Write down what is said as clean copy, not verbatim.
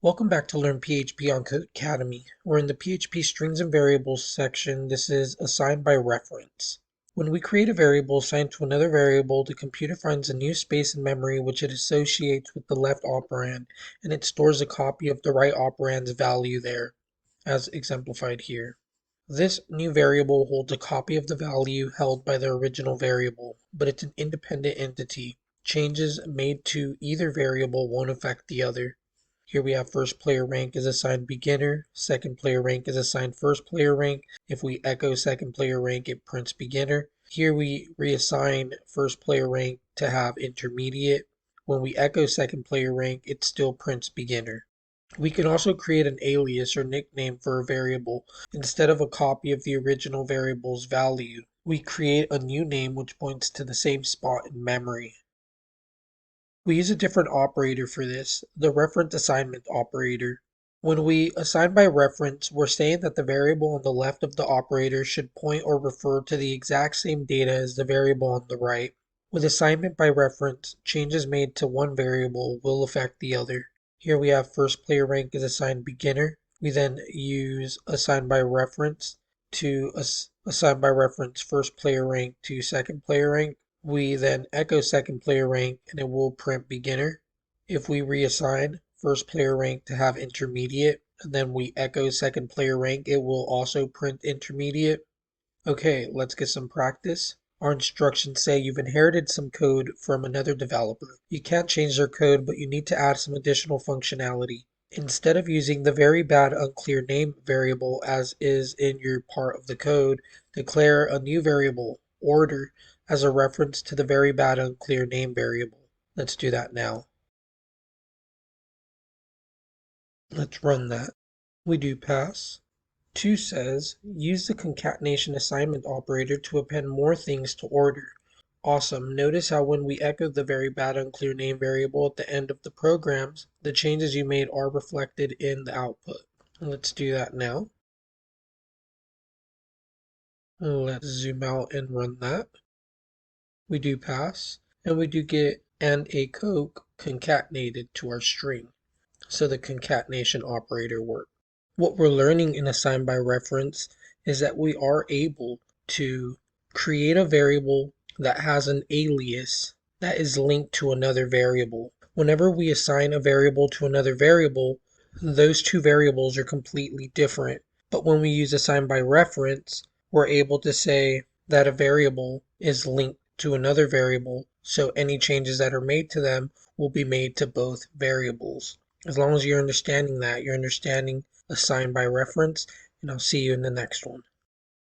Welcome back to Learn PHP on Codecademy. We're in the PHP strings and variables section. This is assigned by reference. When we create a variable assigned to another variable, the computer finds a new space in memory which it associates with the left operand, and it stores a copy of the right operand's value there, as exemplified here. This new variable holds a copy of the value held by the original variable, but it's an independent entity. Changes made to either variable won't affect the other. Here we have first player rank is assigned beginner, second player rank is assigned first player rank. If we echo second player rank, it prints beginner. Here we reassign first player rank to have intermediate. When we echo second player rank, it still prints beginner. We can also create an alias or nickname for a variable. Instead of a copy of the original variable's value, we create a new name which points to the same spot in memory. We use a different operator for this, the reference assignment operator. When we assign by reference, we're saying that the variable on the left of the operator should point or refer to the exact same data as the variable on the right. With assignment by reference, changes made to one variable will affect the other. Here we have first player rank is assigned beginner. We then use assign by reference to assign by reference first player rank to second player rank. We then echo second player rank and it will print beginner. If we reassign first player rank to have intermediate and then we echo second player rank, it will also print intermediate. Okay, let's get some practice. Our instructions say you've inherited some code from another developer. You can't change their code, but you need to add some additional functionality. Instead of using the very bad unclear name variable as is in your part of the code, declare a new variable, order, as a reference to the very bad unclear name variable. Let's do that now. Let's run that. We do pass. 2 says, use the concatenation assignment operator to append more things to order. Awesome. Notice how when we echo the very bad unclear name variable at the end of the programs, the changes you made are reflected in the output. Let's do that now. Let's zoom out and run that. We do pass, and we do get and a Coke concatenated to our string. So the concatenation operator works. What we're learning in assign by reference is that we are able to create a variable that has an alias that is linked to another variable. Whenever we assign a variable to another variable, those two variables are completely different. But when we use assign by reference, we're able to say that a variable is linked to another variable, so any changes that are made to them will be made to both variables. As long as you're understanding that, you're understanding assign by reference, and I'll see you in the next one.